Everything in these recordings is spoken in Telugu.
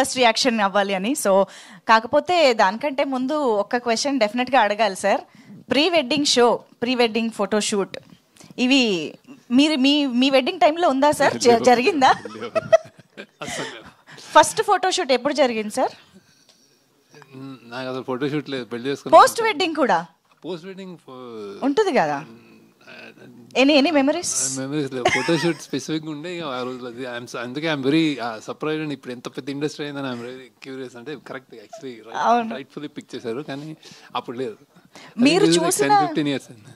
ఫస్ట్ రియాక్షన్ అవ్వాలి అని. సో కాకపోతే దానికంటే ముందు ఒక్క క్వశ్చన్ డెఫినెట్గా అడగాలి sir. Pre wedding show, pre wedding photoshoot ఇవి మీరు మీ వెడ్డింగ్ టైంలో ఉందా సార్? జరిగిందా? ఫస్ట్ ఫోటోషూట్ ఎప్పుడు జరిగింది సార్? నాకు అసలు ఫోటోషూట్ లేదు, పెళ్లి చేసుకుని. పోస్ట్ వెడ్డింగ్ కూడా పోస్ట్ వెడ్డింగ్ ఉంటుంది కదా, ఎనీ మెమరీస్ లేవు. ఫోటోషూట్ స్పెసిఫిక్ ఉండే ఆ రోజులు. అది అందుకే ఐఎమ్ వెరీ సర్ప్రైజ్ అండ్ ఇప్పుడు ఎంత పెద్ద ఇండస్ట్రీ అయిందని ఐఎమ్ వెరీ క్యూరియస్. అంటే కరెక్ట్ యాక్చువల్లీ రైట్ఫుల్లీ పిక్ చేశారు, కానీ అప్పుడు లేదు. మీరు చూసిన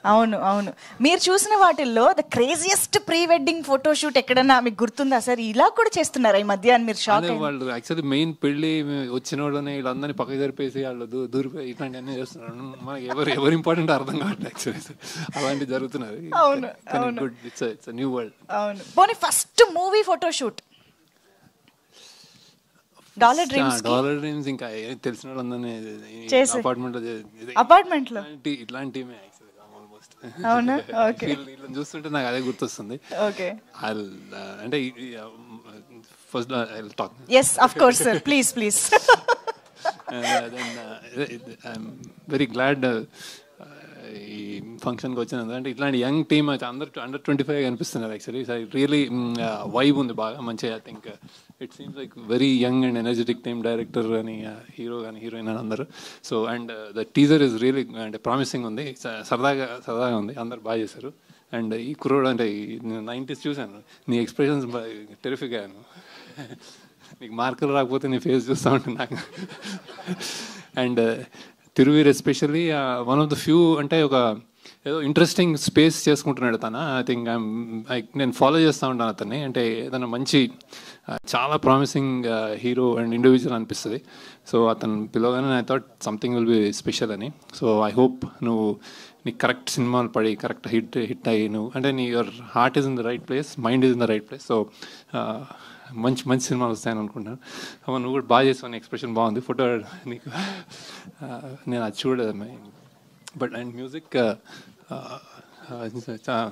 అవును మీరు చూసిన వాటిల్లో the craziest pre wedding photoshoot ఎక్కడన్నా మీకు గుర్తుందా సార్? ఇలా కూడా చేస్తున్నారా ఈ మధ్య అని మీరు షాక్? వాళ్ళు యాక్చువల్లీ మెయిన్ పెళ్లి వచ్చిన వాళ్ళని వీళ్ళందరినీ పక్కకి జరిపేసి వాళ్ళు దూరిపోయి ఇట్లాంటివన్నీ చేస్తున్నారు. మనకి ఎవరు ఇంపార్టెంట్ అర్థం కావట్లేదు యాక్చువల్లీ. అలాంటివి జరుగుతున్నారు. అవును, ఇట్స్ న్యూ వరల్డ్. అవును. పోనీ first movie photoshoot dollar dreams ఇంకా తెలిసిన వాళ్ళందరినీ అపార్ట్మెంట్ లో ఇట్లాంటివి అవునా? ఓకే, చూస్తుంటే నాకు అదే గుర్తొస్తుంది. ఓకే, అంటే first talk. yes of course sir, please I'm very glad ఈ ఫంక్షన్కి వచ్చినందు. అంటే ఇట్లాంటి యంగ్ టీమ్ అయితే అందరు అండర్ 25 కనిపిస్తున్నారు యాక్చువల్లీ. రియలీ వైబ్ ఉంది బాగా మంచిగా. I think it seems like very young and energetic team, director కానీ హీరో కానీ హీరోయిన్ అని అందరూ. So and the teaser is really అంటే ప్రామిసింగ్ ఉంది, సరదాగా ఉంది, అందరు బాగా చేశారు. అండ్ ఈ కుర్రోడు అంటే 90s చూశాను, నీ ఎక్స్ప్రెషన్స్ టెరిఫిక్ అయ్యాను. నీకు మార్కులు రాకపోతే నీ ఫేస్ చూస్తూ ఉంటుంది నాకు. And Thiruveer especially one of the few అంటే ఒక ఏదో ఇంట్రెస్టింగ్ స్పేస్ చేసుకుంటున్నాడు తను. ఐ థింక్ నేను ఫాలో చేస్తూ ఉంటాను అతన్ని. అంటే ఏదైనా మంచి చాలా ప్రామిసింగ్ హీరో అండ్ ఇండివిజువల్ అనిపిస్తుంది. సో అతను పిలవగానే I thought something will be special అని. సో ఐ హోప్ నువ్వు నీకు కరెక్ట్ సినిమాలు పడి కరెక్ట్ హిట్ అయ్యి నువ్వు అంటే your heart is in the right place, mind is in the right place. So మంచి సినిమాలు వస్తాయని అనుకుంటున్నాను. నువ్వు కూడా బాగా చేసావు, నీ ఎక్స్ప్రెషన్ బాగుంది. ఫోటో నీకు నేను అది చూడలేదు. But and music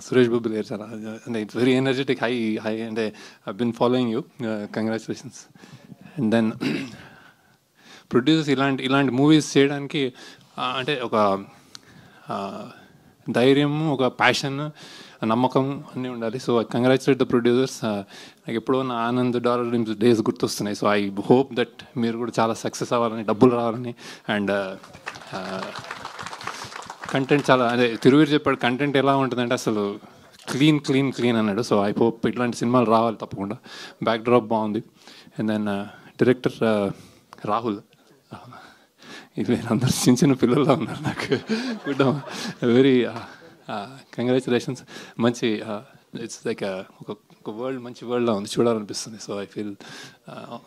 Suresh Babu లేరు చాలా అంటే ఇట్స్ వెరీ ఎనర్జెటిక్, హై అంటే I been following you, congratulations. And then producers ఇలాంటి మూవీస్ చేయడానికి అంటే ఒక ధైర్యం, ఒక ప్యాషన్, నమ్మకం అన్నీ ఉండాలి. So I congratulate the producers. నాకు ఎప్పుడో నా ఆనంద్ డాలర్ డ్రీమ్స్ డేస్ గుర్తొస్తున్నాయి. సో ఐ హోప్ దట్ మీరు కూడా చాలా సక్సెస్ అవ్వాలని, డబ్బులు రావాలని. అండ్ కంటెంట్ చాలా అదే తిరువీర్ చెప్పాడు, కంటెంట్ ఎలా ఉంటుందంటే అసలు క్లీన్ అన్నాడు. సో ఐ హోప్ ఇట్లాంటి సినిమాలు రావాలి తప్పకుండా. బ్యాక్ డ్రాప్ బాగుంది. అండ్ దెన్ డైరెక్టర్ రాహుల్, ఇది అందరు చిన్న పిల్లల్లో ఉన్నారు నాకు. Good, very congratulations. మంచి ఇట్స్ లైక్ ఒక వరల్డ్, మంచి వరల్డ్లో ఉంది, చూడాలనిపిస్తుంది. సో ఐ ఫీల్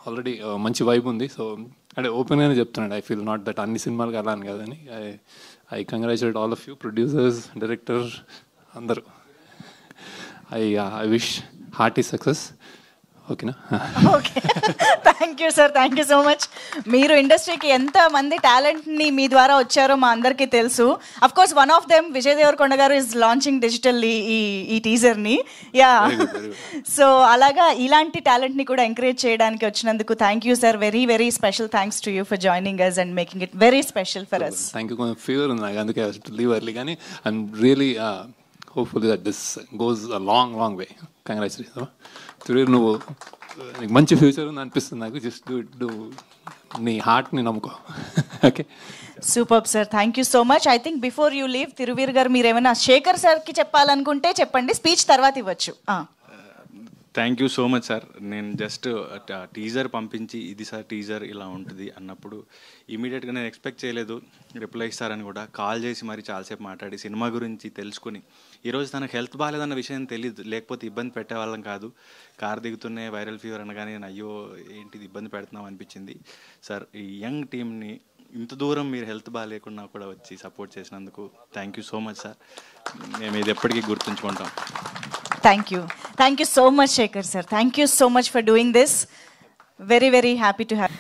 ఆల్రెడీ మంచి వైబ్ ఉంది. సో అంటే ఓపెన్గానే చెప్తున్నాడు, ఐ ఫీల్ నాట్ దట్ అన్ని సినిమాలకు అలా అని కాదని. I congratulate all of you, producers, director అందరూ. I wish hearty success. ఓకేనా? Okay, thank you sir, thank you so much. మీరు ఇండస్ట్రీకి ఎంతమంది టాలెంట్ని మీ ద్వారా వచ్చారో మా అందరికీ తెలుసు. Of course one of them Vijay Deverakonda garu is launching digitally ఈ టీజర్ని. యా, సో అలాగా ఇలాంటి టాలెంట్ని కూడా ఎంకరేజ్ చేయడానికి వచ్చినందుకు thank you sir. Very very special thanks to you for joining us and making it very special for us. Thank you. కొంచెం ఫీవర్ ఉంది నాకు, అందుకే లీవ్ ఎర్లీ, కానీ I'm really hopefully that this goes a long way. Congratulations. నువ్వు నీకు మంచి ఫ్యూచర్ ఉంది అనిపిస్తుంది నాకు. జస్ట్ డూ నీ హార్ట్ని నమ్ముకో. Okay, super sir, thank you so much. I think before you leave Thiruveer garu మీరు ఏమైనా శేఖర్ సార్కి చెప్పాలనుకుంటే చెప్పండి, స్పీచ్ తర్వాత ఇవ్వచ్చు. Thank you so much sir. నేను జస్ట్ టీజర్ పంపించి ఇది సార్ టీజర్ ఇలా ఉంటుంది అన్నప్పుడు ఇమీడియట్గా నేను ఎక్స్పెక్ట్ చేయలేదు రిప్లై ఇస్తారని. కూడా కాల్ చేసి మరి చాలాసేపు మాట్లాడి సినిమా గురించి తెలుసుకుని, ఈరోజు తనకు హెల్త్ బాగాలేదన్న విషయం తెలియదు, లేకపోతే ఇబ్బంది పెట్టేవాళ్ళం కాదు. కార్ దిగుతున్నే వైరల్ ఫీవర్ అనగానే నేను అయ్యో ఏంటిది ఇబ్బంది పెడుతున్నాం అనిపించింది. సార్ ఈ యంగ్ టీమ్ని ఇంత దూరం మీరు హెల్త్ బాగాలేకుండా కూడా వచ్చి సపోర్ట్ చేసినందుకు thank you so much sir. మేము ఇది ఎప్పటికీ గుర్తుంచుకుంటాం. Thank you so much Shekhar sir. Thank you so much for doing this. Very very happy to have.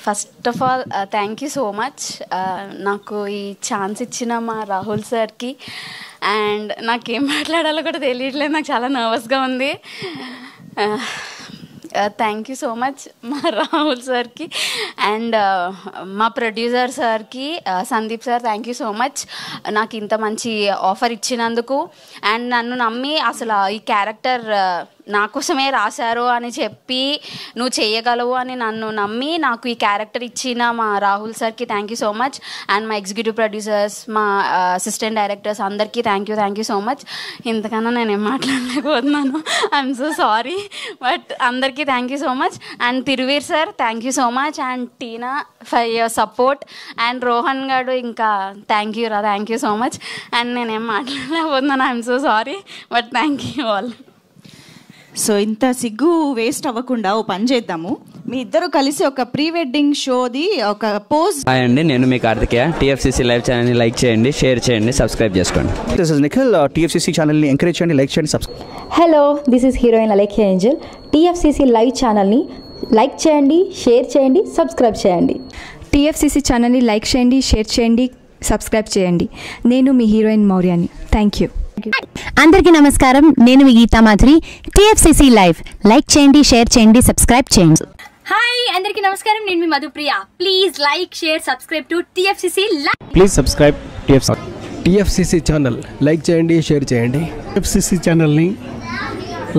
First of all thank you so much నాకు ఈ ఛాన్స్ ఇచ్చిన మా రాహుల్ సార్కి అండ్ నాకేం మాట్లాడాలో కూడా తెలియట్లేదు, నాకు చాలా నర్వస్గా ఉంది. థ్యాంక్ యూ సో మచ్ మా రాహుల్ సార్కి అండ్ మా ప్రొడ్యూసర్ సార్కి, Sandeep sir, thank you so much నాకు ఇంత మంచి ఆఫర్ ఇచ్చినందుకు. అండ్ నన్ను నమ్మి అసలు ఈ క్యారెక్టర్ నా కోసమే రాశారు అని చెప్పి నువ్వు చేయగలవు అని నన్ను నమ్మి నాకు ఈ క్యారెక్టర్ ఇచ్చిన మా రాహుల్ సార్కి thank you so much. And మా ఎగ్జిక్యూటివ్ ప్రొడ్యూసర్స్, మా అసిస్టెంట్ డైరెక్టర్స్ అందరికీ థ్యాంక్ యూ సో మచ్. ఇంతకన్నా నేనేం మాట్లాడలేకపోతున్నాను, ఐఎమ్ సో సారీ, బట్ అందరికీ thank you so much. And Thiruveer sir thank you so much. And Tina for your support. And Rohan garu ఇంకా thank you so much. And నేనేం మాట్లాడలేకపోతున్నాను, I'm so sorry, but thank you all. So ఇంత సిగ్గు వేస్ట్ అవ్వకుండా ఓ పని చేద్దాము, మీ ఇద్దరు కలిసి ఒక ప్రీ వెడ్డింగ్ షోది ఒక పోజ్. హాయ్ అండి, నేను మీ కార్తికేయ. టీఎఫ్సీసీ లైవ్ ఛానల్ని లైక్ చేయండి, షేర్ చేయండి, సబ్స్క్రైబ్ చేసుకోండి. This is Nikhil. టీఎఫ్సీసీ ఛానల్ని ఎంకరేజ్ చేయండి, లైక్ చేయండి, subscribe. Hello, this is heroine Alekhya Angel. TFCC live ఛానల్ని లైక్ చేయండి, షేర్ చేయండి, సబ్స్క్రైబ్ చేయండి. టీఎఫ్సీసీ ఛానల్ని లైక్ చేయండి, షేర్ చేయండి, సబ్స్క్రైబ్ చేయండి. నేను మీ హీరోయిన్ మౌర్యాని. Thank you. అందరికీ నమస్కారం, నేను మీ Geetha Madhuri. TFCC live like చేయండి, షేర్ చేయండి, సబ్స్క్రైబ్ చేయండి. హాయ్ అందరికీ నమస్కారం, నేను మీ Madhupriya. Please like, share, subscribe to TFCC live. Please subscribe TFCC channel like చేయండి, షేర్ చేయండి. టీఎఫ్సీసీ ఛానల్ని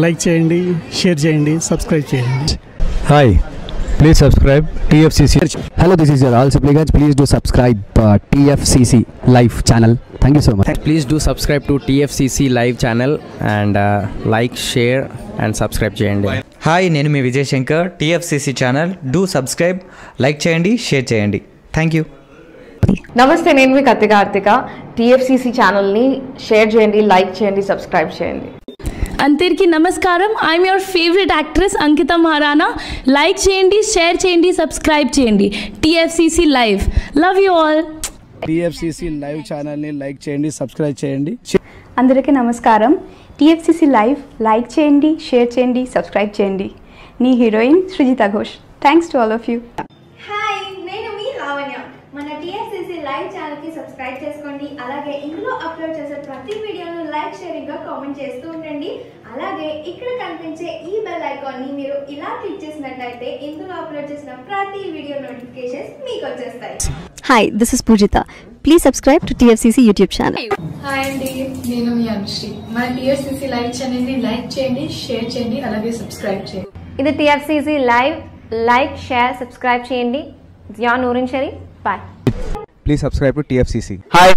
లైక్ చేయండి, షేర్ చేయండి, సబ్స్క్రైబ్ చేయండి. Hi, please subscribe TFCC. Hello, this is your all Sipligunj. Please do subscribe TFCC live channel. Thank you so much. Please do subscribe to TFCC live channel and like, share and subscribe చేయండి. హాయ్, నేను మీ Vijay Shankar. TFCC channel do subscribe, like చేయండి, షేర్ చేయండి. Thank you. నమస్తే, నేను మీ కార్తిక. టీఎఫ్సీసీ ఛానల్ని షేర్ చేయండి, లైక్ చేయండి, సబ్స్క్రైబ్ చేయండి. అందరికీ నమస్కారం, I'm your favourite actress Ankita Maharana. Like చేయండి, షేర్ చేయండి, సబ్స్క్రైబ్ చేయండి. TFCC live, love you all. TFCC live ఛానల్ని లైక్ చేయండి, సబ్స్క్రైబ్ చేయండి. అందరికీ నమస్కారం. టీఎఫ్సీసీ లైవ్ లైక్ చేయండి, షేర్ చేయండి, సబ్స్క్రైబ్ చేయండి. నీ heroine Srujitha Ghosh. Thanks to all of you. Hi, నేను మీ లావణ్య. మన టీఎఫ్సీసీ లైవ్ ఛానల్కి సబ్స్క్రైబ్ చేసుకోండి. అలాగే ఇందులో అప్లోడ్ చేసే ప్రతి వీడియోను లైక్, షేరింగ్గా కామెంట్ చేస్తూ ఉండండి. అలాగే ఇక్కడ కనిపించే ఈ బెల్ ఐకాన్ని మీరు ఇలా క్లిక్ చేసినట్లయితే ఇందులో అప్లోడ్ చేసిన ప్రతి వీడియో నోటిఫికేషన్స్ మీకు వచ్చేస్తాయి. Hi, this is Poojitha. Please subscribe to TFCC YouTube channel. Hi అండి, నేను మీ అనుశ్రీ. మన టీఎఫ్సీసీ లైవ్ ఛానల్ని లైక్ చేయండి, షేర్ చేయండి, అలాగే సబ్స్క్రైబ్ చేయండి. ఇది TFCC live, like, share, subscribe చేయండి. Zia Noorin Shari. Bye. Please subscribe to TFCC. Hi,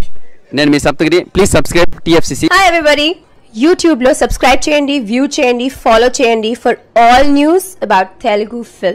నేను మీ Saptagiri. Please subscribe TFCC. Hi everybody, యూట్యూబ్లో సబ్స్క్రైబ్ చేయండి, వ్యూ చేయండి, ఫాలో చేయండి for all news about Telugu film.